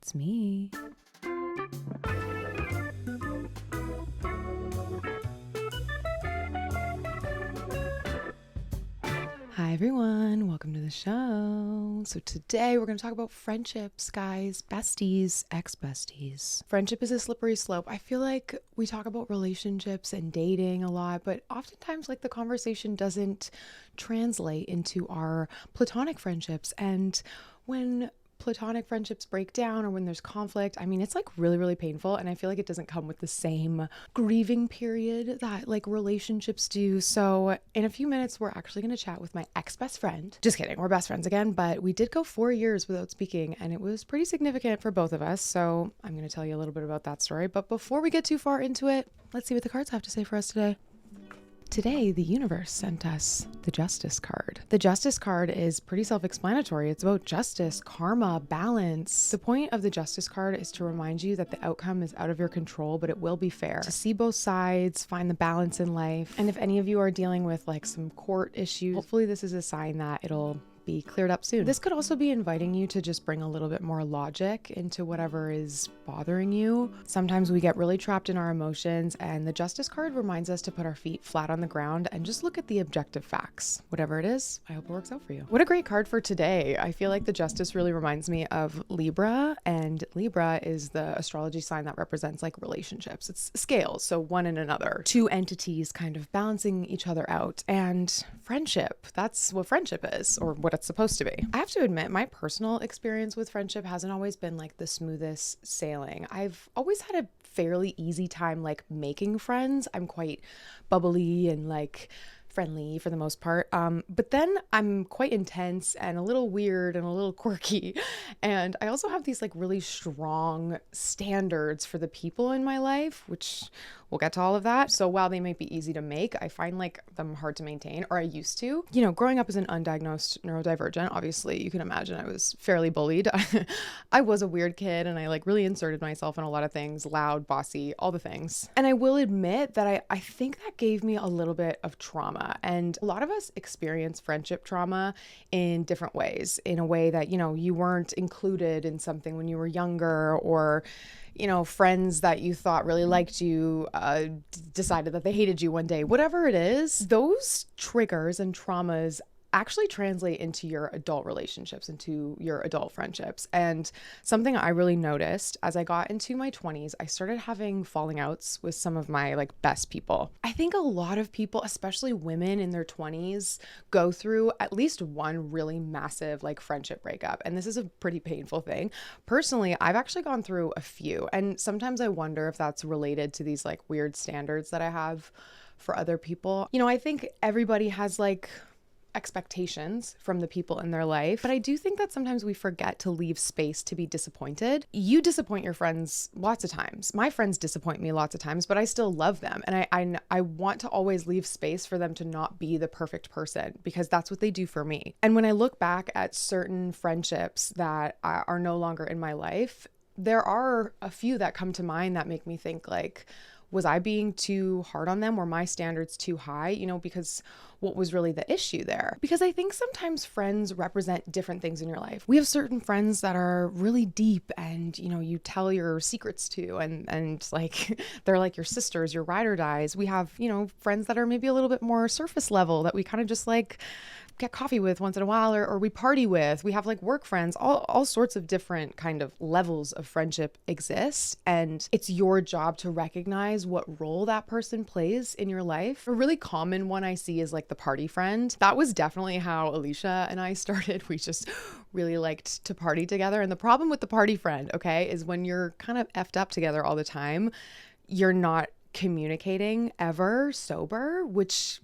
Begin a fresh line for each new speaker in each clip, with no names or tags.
It's me. Hi everyone, welcome to the show. So today we're going to talk about friendships, guys, besties, ex-besties. Friendship is a slippery slope. I feel like we talk about relationships and dating a lot, but oftentimes like the conversation doesn't translate into our platonic friendships. And when platonic friendships break down or when there's conflict, I mean, it's like really painful, and I feel like it doesn't come with the same grieving period that like relationships do. So in a few minutes we're actually going to chat with my ex-best friend. Just kidding, we're best friends again, but we did go 4 years without speaking, and it was pretty significant for both of us. So I'm going to tell you a little bit about that story, but before we get too far into it, let's see what the cards have to say for us today. Today, the universe sent us the Justice card. The Justice card is pretty self-explanatory. It's about justice, karma, balance. The point of the Justice card is to remind you that the outcome is out of your control, but it will be fair. To see both sides, find the balance in life. And if any of you are dealing with like some court issues, hopefully this is a sign that it'll be cleared up soon. This could also be inviting you to just bring a little bit more logic into whatever is bothering you. Sometimes we get really trapped in our emotions, and the Justice card reminds us to put our feet flat on the ground and just look at the objective facts. Whatever it is, I hope it works out for you. What a great card for today. I feel like the Justice really reminds me of Libra, and Libra is the astrology sign that represents like relationships. It's scales, so one and another. Two entities kind of balancing each other out. And friendship, that's what friendship is, or what it's supposed to be. I have to admit, my personal experience with friendship hasn't always been like the smoothest sailing. I've always had a fairly easy time like making friends. I'm quite bubbly and like friendly for the most part. But then I'm quite intense and a little weird and a little quirky. And I also have these like really strong standards for the people in my life, which we'll get to all of that. So while they might be easy to make, I find like them hard to maintain, or I used to. You know, growing up as an undiagnosed neurodivergent, obviously you can imagine I was fairly bullied. I was a weird kid, and I like really inserted myself in a lot of things, loud, bossy, all the things. And I will admit that I think that gave me a little bit of trauma. And a lot of us experience friendship trauma in different ways, in a way that, you know, you weren't included in something when you were younger, or you know, friends that you thought really liked you decided that they hated you one day. Whatever it is, those triggers and traumas actually translate into your adult relationships, into your adult friendships. And something I really noticed as I got into my 20s, I started having falling outs with some of my like best people. I think a lot of people, especially women in their 20s, go through at least one really massive like friendship breakup. And this is a pretty painful thing. Personally, I've actually gone through a few, and sometimes I wonder if that's related to these like weird standards that I have for other people. You know, I think everybody has like expectations from the people in their life, but I do think that sometimes we forget to leave space to be disappointed. You disappoint your friends lots of times. My friends disappoint me lots of times, but I still love them, and I want to always leave space for them to not be the perfect person, because that's what they do for me. And when I look back at certain friendships that are no longer in my life, there are a few that come to mind that make me think like, was I being too hard on them? Were my standards too high? You know, because what was really the issue there? Because I think sometimes friends represent different things in your life. We have certain friends that are really deep, and, you know, you tell your secrets to, and like, they're like your sisters, your ride or dies. We have, you know, friends that are maybe a little bit more surface level, that we kind of just like get coffee with once in a while, or we party with. We have like work friends. All sorts of different kind of levels of friendship exist, and it's your job to recognize what role that person plays in your life. A really common one I see is like the party friend. That was definitely how Alicia and I started. We just really liked to party together. And the problem with the party friend, okay, is when you're kind of effed up together all the time, you're not communicating ever sober, which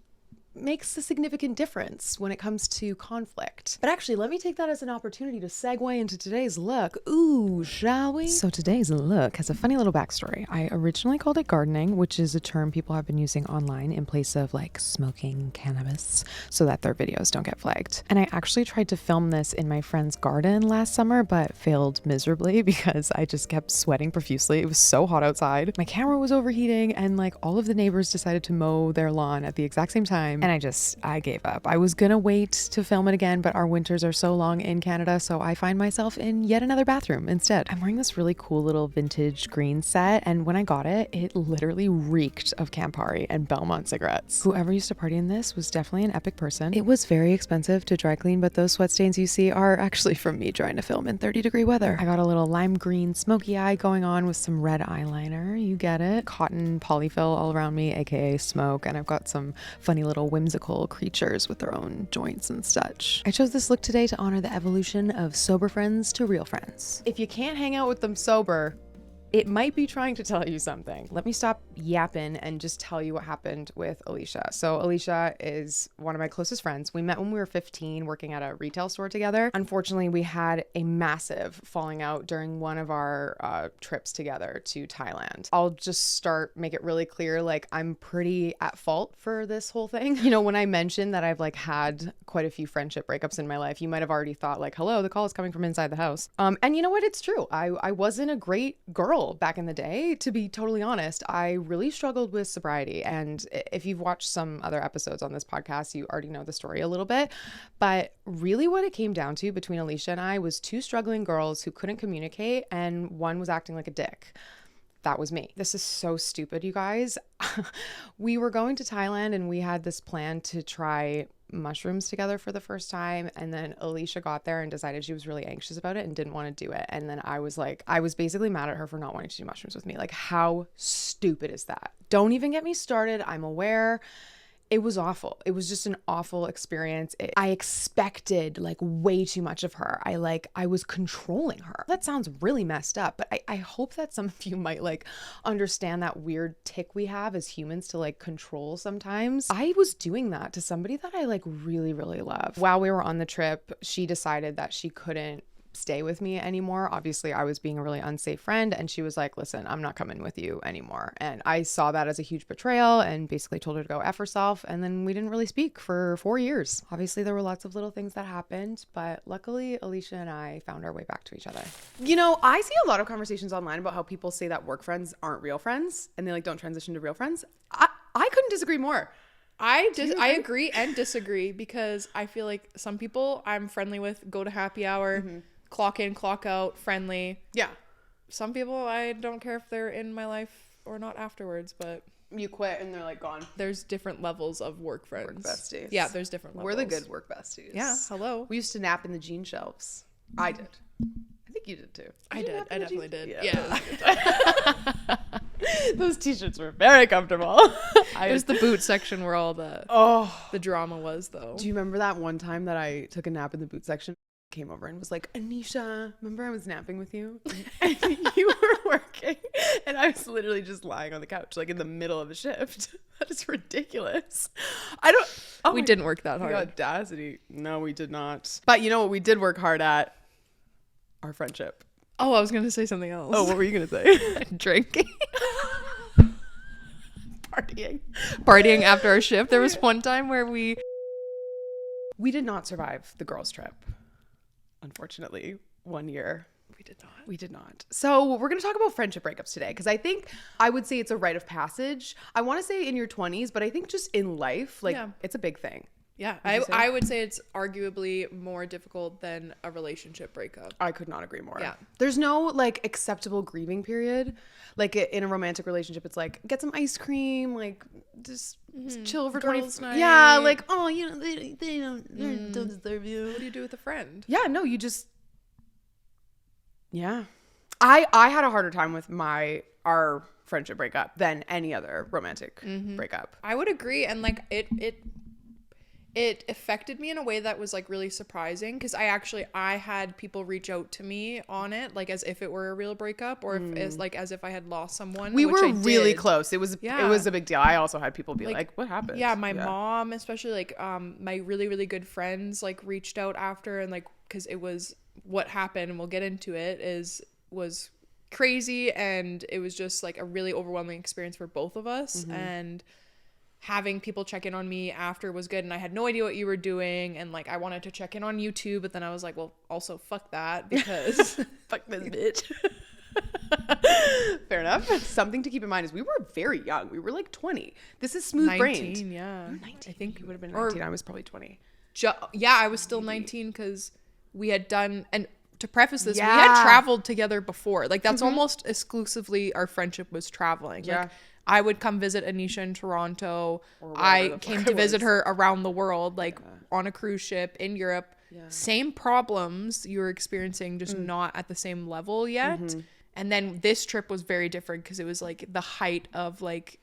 makes a significant difference when it comes to conflict. But actually, let me take that as an opportunity to segue into today's look. Ooh, shall we? So today's look has a funny little backstory. I originally called it gardening, which is a term people have been using online in place of like smoking cannabis so that their videos don't get flagged. And I actually tried to film this in my friend's garden last summer, but failed miserably because I just kept sweating profusely. It was so hot outside. My camera was overheating, and like all of the neighbors decided to mow their lawn at the exact same time. And And I gave up. I was gonna wait to film it again, but our winters are so long in Canada, so I find myself in yet another bathroom instead. I'm wearing this really cool little vintage green set, and when I got it, it literally reeked of Campari and Belmont cigarettes. Whoever used to party in this was definitely an epic person. It was very expensive to dry clean, but those sweat stains you see are actually from me trying to film in 30-degree weather. I got a little lime green smoky eye going on with some red eyeliner, you get it. Cotton polyfill all around me, aka smoke, and I've got some funny little whimsical creatures with their own joints and such. I chose this look today to honor the evolution of sober friends to real friends. If you can't hang out with them sober, it might be trying to tell you something. Let me stop yapping and just tell you what happened with Alicia. So Alicia is one of my closest friends. We met when we were 15 working at a retail store together. Unfortunately, we had a massive falling out during one of our trips together to Thailand. I'll just make it really clear, like I'm pretty at fault for this whole thing. You know, when I mentioned that I've like had quite a few friendship breakups in my life, you might have already thought like, hello, the call is coming from inside the house. And you know what? It's true. I wasn't a great girl back in the day, to be totally honest. I really struggled with sobriety, and if you've watched some other episodes on this podcast, you already know the story a little bit. But really what it came down to between Alicia and I was two struggling girls who couldn't communicate, and one was acting like a dick. That was me. This is so stupid, you guys. We were going to Thailand and we had this plan to try mushrooms together for the first time, and then Alicia got there and decided she was really anxious about it and didn't want to do it. And then I was basically mad at her for not wanting to do mushrooms with me. Like, how stupid is that? Don't even get me started. I'm aware. It was awful. It was just an awful experience. I expected like way too much of her. I was controlling her. That sounds really messed up, but I hope that some of you might like understand that weird tick we have as humans to like control sometimes. I was doing that to somebody that I like really, really love. While we were on the trip, she decided that she couldn't stay with me anymore. Obviously, I was being a really unsafe friend, and she was like, listen, I'm not coming with you anymore. And I saw that as a huge betrayal and basically told her to go F herself. And then we didn't really speak for 4 years. Obviously, there were lots of little things that happened, but luckily, Alicia and I found our way back to each other. You know, I see a lot of conversations online about how people say that work friends aren't real friends and they like don't transition to real friends. I couldn't disagree more.
I agree and disagree, because I feel like some people I'm friendly with go to happy hour, clock in, clock out, friendly.
Yeah.
Some people I don't care if they're in my life or not afterwards, but
you quit and they're like gone.
There's different levels of work friends.
Work besties.
Yeah, there's different levels.
We're the good work besties.
Yeah, hello.
We used to nap in the jean shelves. I did. I think you did too.
I definitely did.
Yeah. Those t-shirts were very comfortable.
There's the boot section where all the drama was, though.
Do you remember that one time that I took a nap in the boot section? Came over and was like, Anisha, remember I was napping with you? And you were working, and I was literally just lying on the couch, like in the middle of a shift. That is ridiculous.
We didn't work that hard.
The audacity. No, we did not. But you know what we did work hard at? Our friendship.
Oh, I was going to say something else.
Oh, what were you going to say?
Drinking.
Partying
after our shift. There was one time where we
did not survive the girls' trip. Unfortunately, 1 year. We did not. So we're going to talk about friendship breakups today, because I would say it's a rite of passage. I want to say in your 20s, but I think just in life, it's a big thing.
Yeah, I would say it's arguably more difficult than a relationship breakup.
I could not agree more.
Yeah.
There's no like acceptable grieving period. Like in a romantic relationship, it's like, get some ice cream, like just chill for 20 minutes. Yeah, like, oh, you know, they don't deserve you.
What do you do with a friend?
Yeah, no, you just, yeah. I had a harder time with our friendship breakup than any other romantic breakup.
I would agree, and like it affected me in a way that was like really surprising, because I had people reach out to me on it, like as if it were a real breakup, or as if I had lost someone.
We were really close. It was a big deal. I also had people be like, what happened?
Yeah, my mom especially, like my really, really good friends like reached out after, and like, because it was what happened, and we'll get into it, was crazy, and it was just like a really overwhelming experience for both of us. And having people check in on me after was good, and I had no idea what you were doing, and like I wanted to check in on you too, but then I was like, well, also fuck that, because
fuck this bitch. Fair enough. Something to keep in mind is we were very young. We were like 20. This is smooth
19,
brained.
yeah.
You were 19.
I think
you would have been 19. I was probably 20.
Yeah, I was still 19 because we had done, and to preface this, we
Yeah.
had traveled together before. Like that's almost exclusively our friendship was traveling.
Yeah.
Like I would come visit Anisha in Toronto.
Or wherever
I
the fuck
came
it
to visit
was.
her around the world, like on a cruise ship in Europe.
Yeah.
Same problems you were experiencing, just not at the same level yet. And then this trip was very different because it was like the height of like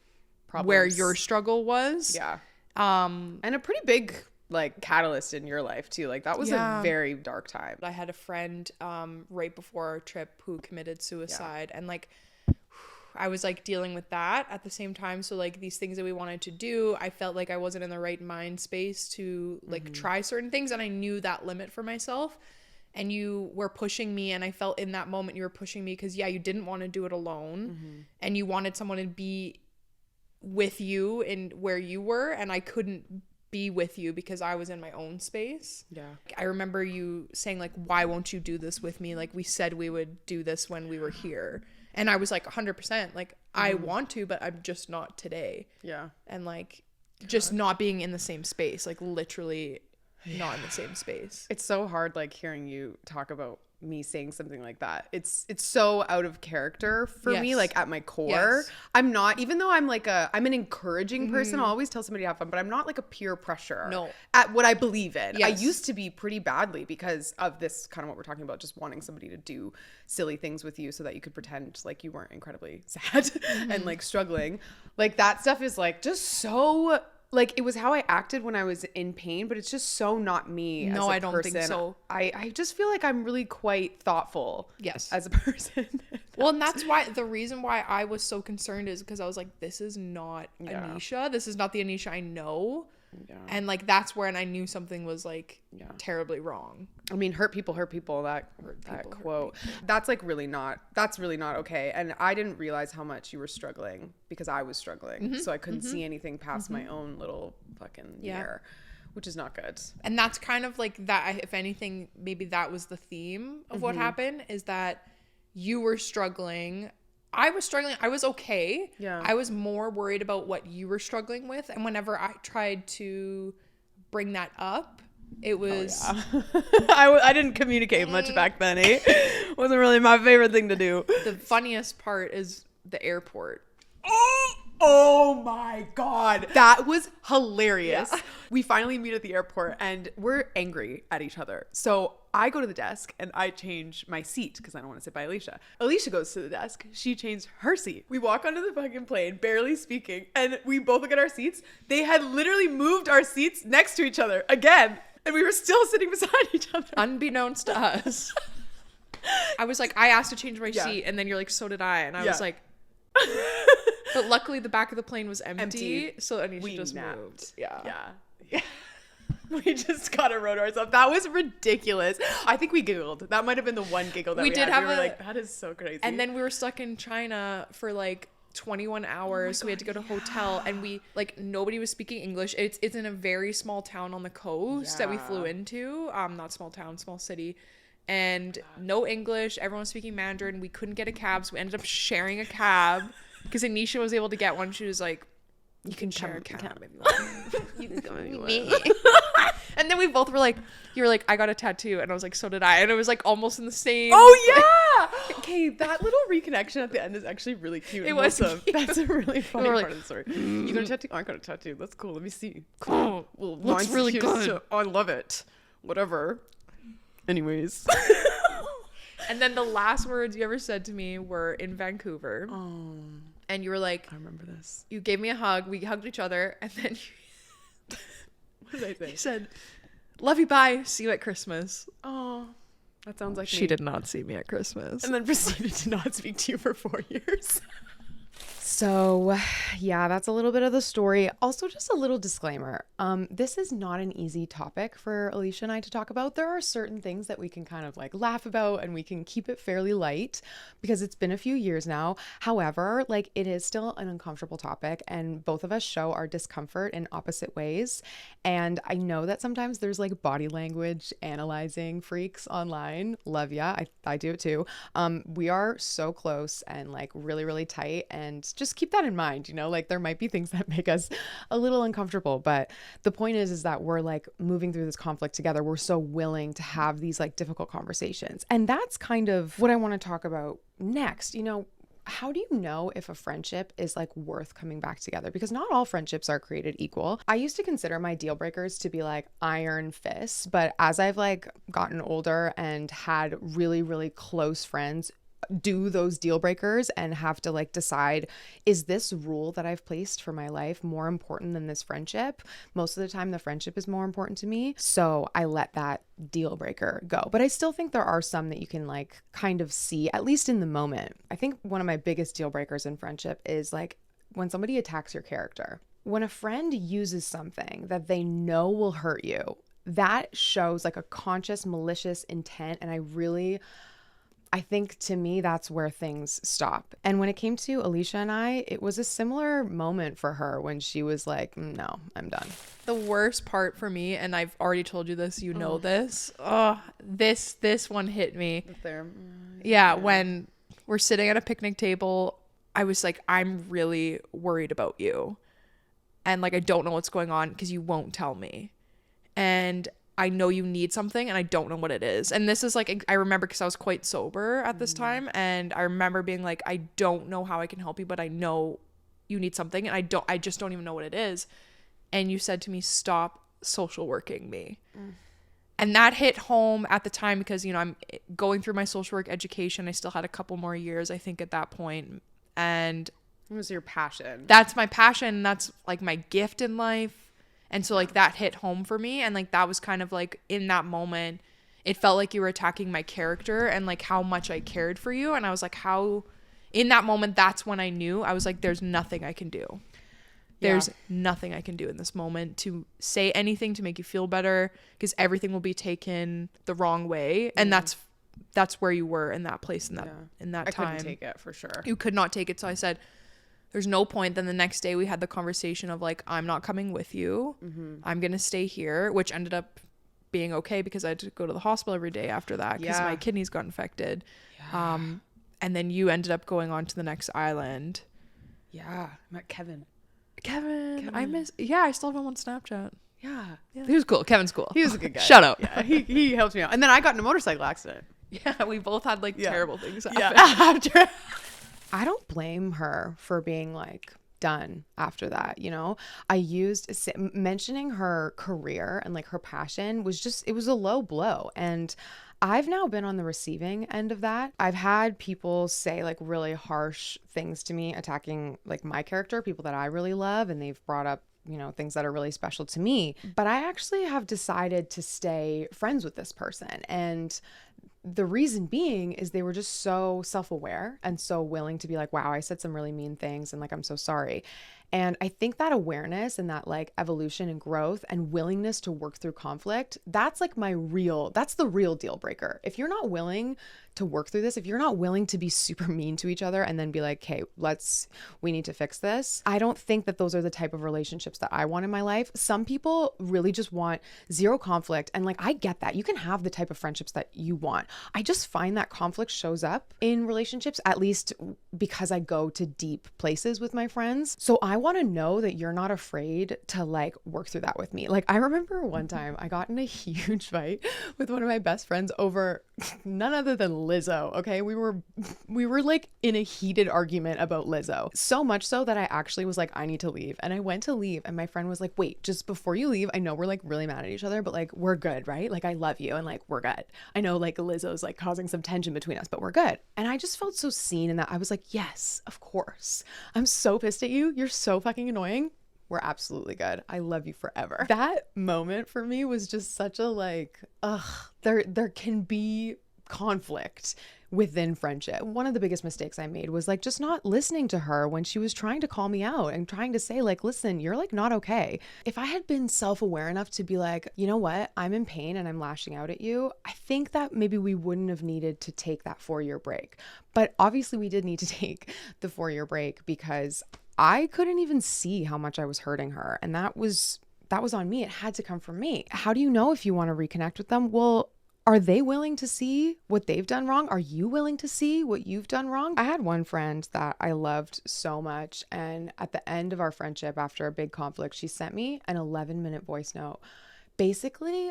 where
Problems.
your struggle was.
Yeah. And a pretty big like catalyst in your life too. Like that was a very dark time.
I had a friend right before our trip who committed suicide, and like I was like dealing with that at the same time. So like these things that we wanted to do, I felt like I wasn't in the right mind space to like try certain things, and I knew that limit for myself. And you were pushing me, and I felt in that moment you were pushing me because you didn't want to do it alone, and you wanted someone to be with you in where you were, and I couldn't be with you because I was in my own space.
Yeah.
I remember you saying like, why won't you do this with me? Like we said we would do this when we were here. And I was like 100% like, I want to, but I'm just not today.
Yeah.
And like just not being in the same space, like literally not in the same space.
It's so hard like hearing you talk about me saying something like that. It's so out of character for me,
Yes.
like at my core.
Yes.
I'm not, even though I'm an encouraging person, I'll always tell somebody to have fun, but I'm not like a peer pressure
No.
at what I believe in. I
Yes.
used to be pretty badly because of this kind of what we're talking about, just wanting somebody to do silly things with you so that you could pretend like you weren't incredibly sad and like struggling. Like that stuff is like just so like it was how I acted when I was in pain, but it's just so not me.
No,
as a
I don't
person.
think so.
I just feel like I'm really quite thoughtful.
Yes.
As a person.
Well, and that's why the reason why I was so concerned is because I was like, this is not Anisha. This is not the Anisha I know.
Yeah.
And like that's when I knew something was like terribly wrong.
I mean, hurt people. That quote. That's really not okay. And I didn't realize how much you were struggling because I was struggling. So I couldn't see anything past my own little fucking mirror, which is not good.
And that's kind of like that. If anything, maybe that was the theme of what happened, is that you were struggling. I was struggling. I was okay.
Yeah.
I was more worried about what you were struggling with. And whenever I tried to bring that up, it was...
I didn't communicate much back then, eh? Wasn't really my favorite thing to do.
The funniest part is the airport.
Oh my God. That was hilarious. Yeah. We finally meet at the airport and we're angry at each other. So I go to the desk and I change my seat because I don't want to sit by Alicia. Alicia goes to the desk. She changed her seat. We walk onto the fucking plane, barely speaking, and we both look at our seats. They had literally moved our seats next to each other again. And we were still sitting beside each other.
Unbeknownst to us. I was like, I asked to change my seat. And then you're like, so did I. And I was like... But luckily the back of the plane was empty. So Anisha just moved.
Yeah. We just got a row to ourselves. That was ridiculous. I think we giggled. That might have been the one giggle that we
did
had.
have
we were like, that is so crazy.
And then we were stuck in China for like 21 hours. So we had to go to a hotel and we like nobody was speaking English. It's in a very small town on the coast that we flew into. Not small town, small city. And no English. Everyone was speaking Mandarin. We couldn't get a cab. So we ended up sharing a cab because Anisha was able to get one. She was like, you can share a cab. You can come anywhere. And then we both were like, you were like, I got a tattoo. And I was like, so did I. And it was like almost in the same.
Oh, yeah. Okay, that little reconnection at the end is actually really cute.
It was cute.
That's a really funny
like,
part of the story. You got a tattoo? I got a tattoo. That's cool. Let me see.
Cool.
Well,
looks really good.
I love it. Whatever. Anyways.
And then the last words you ever said to me were in Vancouver.
Oh.
And you were like,
I remember this.
You gave me a hug. We hugged each other. And then
what did I say?
You said, love you, bye. See you at Christmas.
Oh, that sounds like
She
me.
did not see me at Christmas.
And then proceeded to not speak to you for 4 years. So, yeah, that's a little bit of the story. Also, just a little disclaimer. This is not an easy topic for Alicia and I to talk about. There are certain things that we can kind of like laugh about and we can keep it fairly light because it's been a few years now. However, like it is still an uncomfortable topic and both of us show our discomfort in opposite ways. And I know that sometimes there's like body language analyzing freaks online. Love ya. I do it too. We are so close and like really, really tight, and just keep that in mind, you know, like there might be things that make us a little uncomfortable, but the point is that we're like moving through this conflict together. We're so willing to have these like difficult conversations. And that's kind of what I want to talk about next. You know, how do you know if a friendship is like worth coming back together? Because not all friendships are created equal. I used to consider my deal breakers to be like iron fists, but as I've like gotten older and had really, really close friends do those deal breakers and have to like decide, is this rule that I've placed for my life more important than this friendship? Most of the time the friendship is more important to me, so I let that deal breaker go. But I still think there are some that you can like kind of see, at least in the moment. I think one of my biggest deal breakers in friendship is like when somebody attacks your character. When a friend uses something that they know will hurt you, that shows like a conscious malicious intent. And I think to me, that's where things stop. And when it came to Alicia and I, it was a similar moment for her when she was like, no, I'm done.
The worst part for me, and I've already told you this, you know this. Oh, this one hit me. Yeah, when we're sitting at a picnic table, I was like, I'm really worried about you. And like, I don't know what's going on because you won't tell me. And I know you need something and I don't know what it is. And this is like, I remember because I was quite sober at this time. And I remember being like, I don't know how I can help you, but I know you need something. And I just don't even know what it is. And you said to me, stop social working me. And that hit home at the time because, you know, I'm going through my social work education. I still had a couple more years, I think, at that point. And
it was your passion.
That's my passion. That's like my gift in life. And so like that hit home for me. And like that was kind of like in that moment, it felt like you were attacking my character and like how much I cared for you. And I was like, how in that moment, that's when I knew. I was like, there's nothing I can do. There's nothing I can do in this moment to say anything to make you feel better because everything will be taken the wrong way. And that's where you were in that place in that time.
I couldn't take it for sure.
You could not take it. So I said, there's no point. Then the next day we had the conversation of like, I'm not coming with you. I'm going to stay here, which ended up being okay because I had to go to the hospital every day after that because my kidneys got infected. And then you ended up going on to the next island.
Yeah. I met Kevin.
I still have him on Snapchat.
Yeah.
He was cool. Kevin's cool.
He was a good guy.
Shut up.
Yeah, he helped me out. And then I got in a motorcycle accident.
Yeah, we both had like terrible things happen.
After. I don't blame her for being like done after that, you know. I used mentioning her career and like her passion was just, it was a low blow. And I've now been on the receiving end of that. I've had people say like really harsh things to me, attacking like my character, people that I really love, and they've brought up, you know, things that are really special to me. But I actually have decided to stay friends with this person. And the reason being is they were just so self-aware and so willing to be like, wow, I said some really mean things and like, I'm so sorry. And I think that awareness and that like evolution and growth and willingness to work through conflict, that's like that's the real deal breaker. If you're not willing to work through this, if you're not willing to be super mean to each other and then be like, hey, we need to fix this. I don't think that those are the type of relationships that I want in my life. Some people really just want zero conflict. And like, I get that. You can have the type of friendships that you want. I just find that conflict shows up in relationships, at least because I go to deep places with my friends. So I want to know that you're not afraid to like work through that with me. Like I remember one time I got in a huge fight with one of my best friends over none other than Lizzo. Okay. We were like in a heated argument about Lizzo. So much so that I actually was like, I need to leave. And I went to leave and my friend was like, wait, just before you leave, I know we're like really mad at each other, but like we're good, right? Like I love you and like we're good. I know like Lizzo's like causing some tension between us, but we're good. And I just felt so seen in that. I was like, yes, of course. I'm so pissed at you. You're so fucking annoying. We're absolutely good. I love you forever. That moment for me was just such a like, there can be conflict within friendship. One of the biggest mistakes I made was like just not listening to her when she was trying to call me out and trying to say like, listen, you're like not okay. If I had been self-aware enough to be like, you know what, I'm in pain and I'm lashing out at you, I think that maybe we wouldn't have needed to take that 4-year break. But obviously we did need to take the 4-year break because I couldn't even see how much I was hurting her. And that was on me. It had to come from me. How do you know if you want to reconnect with them? Well, are they willing to see what they've done wrong? Are you willing to see what you've done wrong? I had one friend that I loved so much. And at the end of our friendship, after a big conflict, she sent me an 11-minute voice note, basically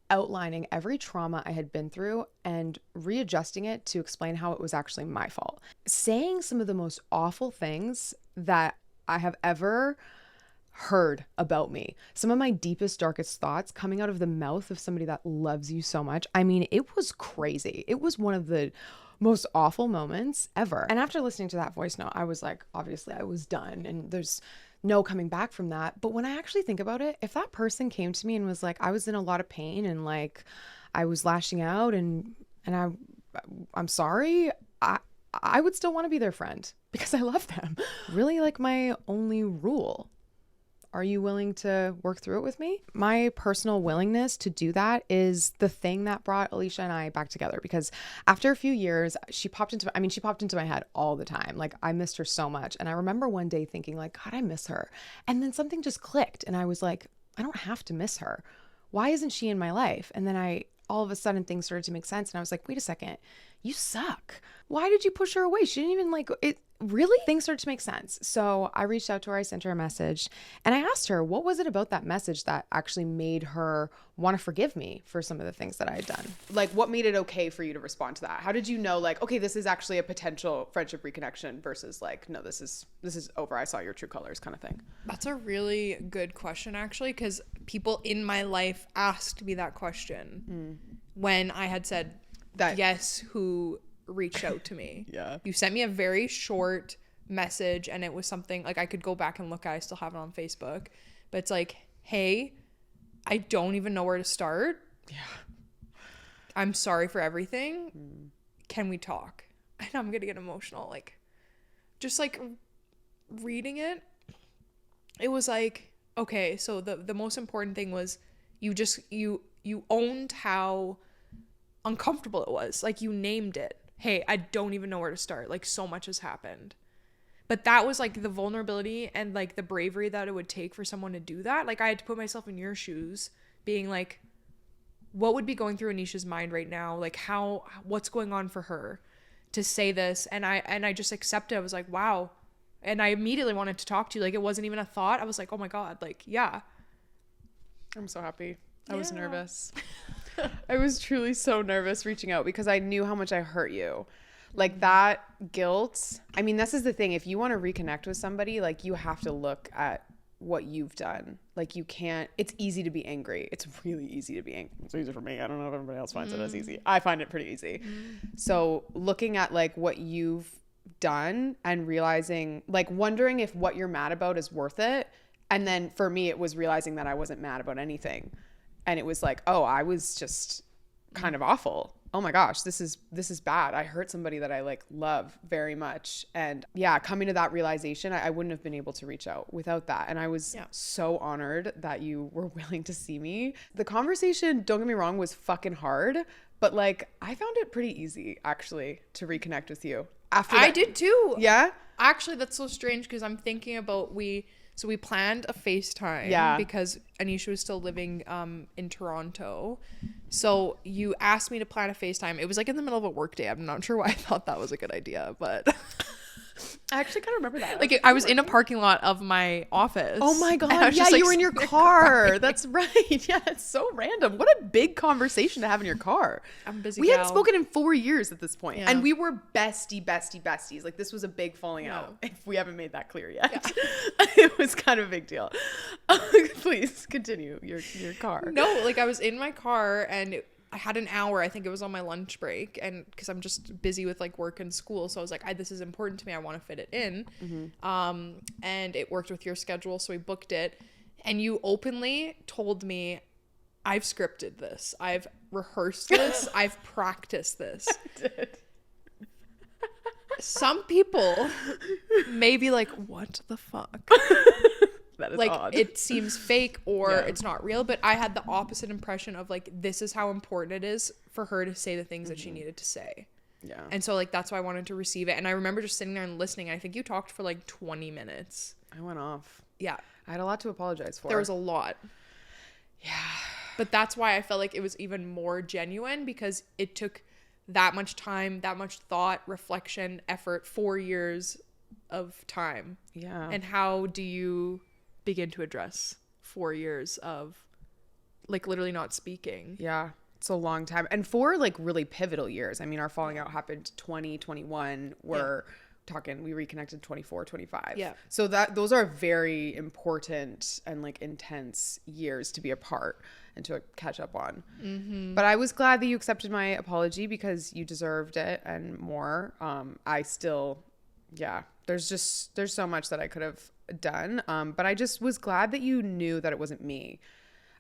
outlining every trauma I had been through and readjusting it to explain how it was actually my fault. Saying some of the most awful things that I have ever heard about me. Some of my deepest, darkest thoughts coming out of the mouth of somebody that loves you so much. I mean, it was crazy. It was one of the most awful moments ever. And after listening to that voice note, I was like, obviously I was done and there's no coming back from that. But when I actually think about it, if that person came to me and was like, I was in a lot of pain and like I was lashing out and I'm sorry, I would still want to be their friend because I love them. Really like my only rule. Are you willing to work through it with me? My personal willingness to do that is the thing that brought Alicia and I back together, because after a few years, she popped into my head all the time. Like I missed her so much. And I remember one day thinking like, God, I miss her. And then something just clicked and I was like, I don't have to miss her. Why isn't she in my life? And then all of a sudden things started to make sense. And I was like, wait a second, you suck. Why did you push her away? She didn't even like it. Really? Things started to make sense. So I reached out to her, I sent her a message and I asked her, what was it about that message that actually made her want to forgive me for some of the things that I had done? Like what made it okay for you to respond to that? How did you know like, okay, this is actually a potential friendship reconnection versus like, no, this is over. I saw your true colors kind of thing.
That's a really good question actually, because people in my life asked me that question when I had said that yes, who reached out to me.
Yeah.
You sent me a very short message and it was something like I could go back and look at. I still have it on Facebook. But it's like, hey, I don't even know where to start.
Yeah.
I'm sorry for everything. Can we talk? And I'm going to get emotional. Like, just like reading it, it was like, okay, so the most important thing was you owned how uncomfortable it was. Like you named it. Hey, I don't even know where to start. Like so much has happened. But that was like the vulnerability and like the bravery that it would take for someone to do that. Like I had to put myself in your shoes being like, what would be going through Anisha's mind right now? Like what's going on for her to say this? And I just accepted. I was like, wow. And I immediately wanted to talk to you. Like it wasn't even a thought. I was like, oh my God, like, yeah.
I'm so happy. I was nervous. I was truly so nervous reaching out because I knew how much I hurt you. Like that guilt. I mean, this is the thing. If you want to reconnect with somebody, like you have to look at what you've done. Like you can't, it's easy to be angry. It's really easy to be angry. It's easy for me. I don't know if everybody else finds it as easy. I find it pretty easy. So looking at like what you've done and realizing, like wondering if what you're mad about is worth it. And then for me, it was realizing that I wasn't mad about anything. And it was like, oh, I was just kind of awful. Oh my gosh, this is bad. I hurt somebody that I like love very much. And yeah, coming to that realization, I wouldn't have been able to reach out without that. And I was so honored that you were willing to see me. The conversation, don't get me wrong, was fucking hard, but like I found it pretty easy actually to reconnect with you. After that.
I did too.
Yeah?
Actually, that's so strange because I'm thinking about we planned a FaceTime because Anisha was still living in Toronto. So you asked me to plan a FaceTime. It was like in the middle of a work day. I'm not sure why I thought that was a good idea, but
I actually kind of remember that.
Like I was in a parking lot of my office.
Oh my God. Yeah, you were in your car. That's right. Yeah, it's so random. What a big conversation to have in your car.
I'm busy.
We hadn't spoken in 4 years at this point.
Yeah.
And we were besties. Like this was a big falling out. If we haven't made that clear yet. Yeah. It was kind of a big deal. Please continue your car.
No, like I was in my car and I had an hour. I think it was on my lunch break, and because I'm just busy with like work and school, so I was like, this is important to me. I want to fit it in. And it worked with your schedule, so we booked it. And you openly told me, I've scripted this. I've rehearsed this. I've practiced this.
I did.
Some people may be like, what the fuck?
That is
like
odd.
it seems fake or
Yeah.
it's not real, but I had the opposite impression of like, this is how important it is for her to say the things that she needed to say.
Yeah.
And so like, that's why I wanted to receive it. And I remember just sitting there and listening. I think you talked for like 20 minutes.
I went off.
Yeah.
I had a lot to apologize for.
There was a lot.
Yeah.
But that's why I felt like it was even more genuine, because it took that much time, that much thought, reflection, effort, 4 years of time.
Yeah.
And how do you begin to address 4 years of like literally not speaking?
Yeah. It's a long time. And 4 like really pivotal years. I mean, our falling out happened 2021. We're talking, we reconnected 24, 25.
Yeah.
So those are very important and like intense years to be apart and to catch up on. Mm-hmm. But I was glad that you accepted my apology, because you deserved it and more. I still, there's so much that I could have done. But I just was glad that you knew that it wasn't me.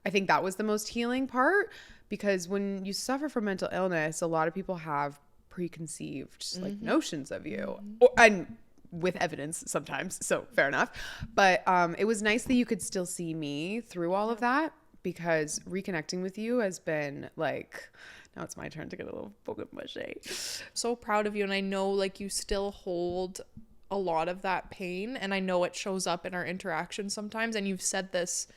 I think that was the most healing part, because when you suffer from mental illness, a lot of people have preconceived like notions of you, and with evidence sometimes. So fair enough. But it was nice that you could still see me through all of that, because reconnecting with you has been like, now it's my turn to get a little mushy.
So proud of you. And I know like you still hold a lot of that pain, and I know it shows up in our interactions sometimes. And you've said this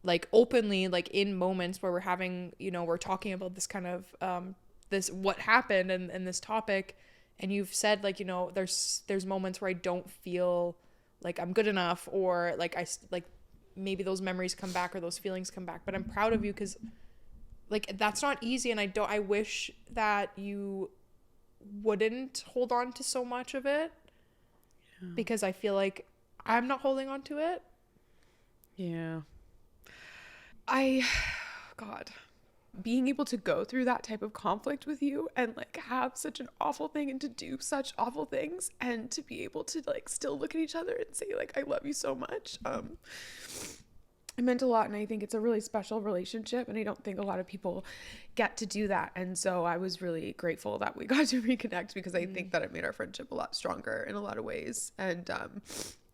like openly, like in moments where we're having, you know, we're talking about this kind of this what happened and this topic, and you've said like, you know, there's moments where I don't feel like I'm good enough, or like maybe those memories come back or those feelings come back. But I'm proud of you, because like that's not easy, and I wish that you wouldn't hold on to so much of it, because I feel like I'm not holding on to it.
Yeah. God, being able to go through that type of conflict with you and like have such an awful thing and to do such awful things, and to be able to like still look at each other and say like, I love you so much. It meant a lot, and I think it's a really special relationship, and I don't think a lot of people get to do that. And so I was really grateful that we got to reconnect, because I think that it made our friendship a lot stronger in a lot of ways. And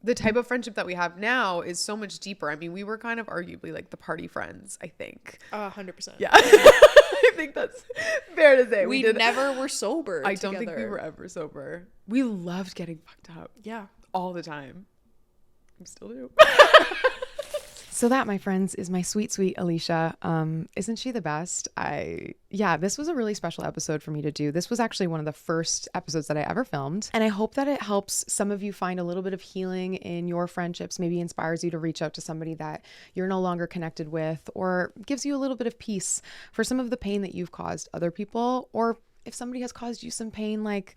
the type of friendship that we have now is so much deeper. I mean, we were kind of arguably like the party friends, I think.
100%.
Yeah. I think that's fair to say.
We never were sober
I don't think we were ever sober. We loved getting fucked up.
Yeah.
All the time. We still do.
So that, my friends, is my sweet, sweet Alicia. Isn't she the best? This was a really special episode for me to do. This was actually one of the first episodes that I ever filmed. And I hope that it helps some of you find a little bit of healing in your friendships, maybe inspires you to reach out to somebody that you're no longer connected with, or gives you a little bit of peace for some of the pain that you've caused other people, or if somebody has caused you some pain, like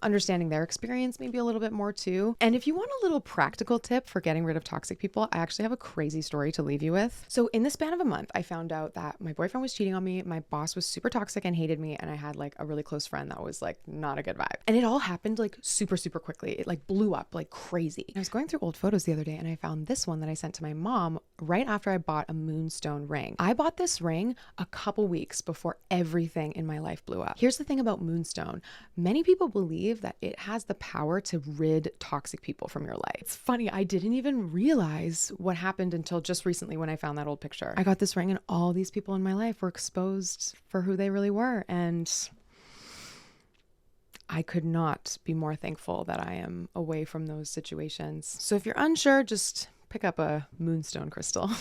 understanding their experience maybe a little bit more too. And if you want a little practical tip for getting rid of toxic people, I actually have a crazy story to leave you with. So in the span of a month, I found out that my boyfriend was cheating on me, my boss was super toxic and hated me, and I had like a really close friend that was like not a good vibe. And it all happened like super, super quickly. It like blew up like crazy. I was going through old photos the other day, and I found this one that I sent to my mom right after I bought a moonstone ring. I bought this ring a couple weeks before everything in my life blew up. Here's the thing about moonstone. Many people believe that it has the power to rid toxic people from your life. It's funny, I didn't even realize what happened until just recently when I found that old picture. I got this ring and all these people in my life were exposed for who they really were, and I could not be more thankful that I am away from those situations. So if you're unsure, just pick up a moonstone crystal.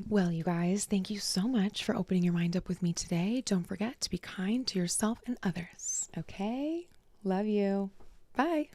Well, you guys, thank you so much for opening your mind up with me today. Don't forget to be kind to yourself and others. Okay? Love you. Bye.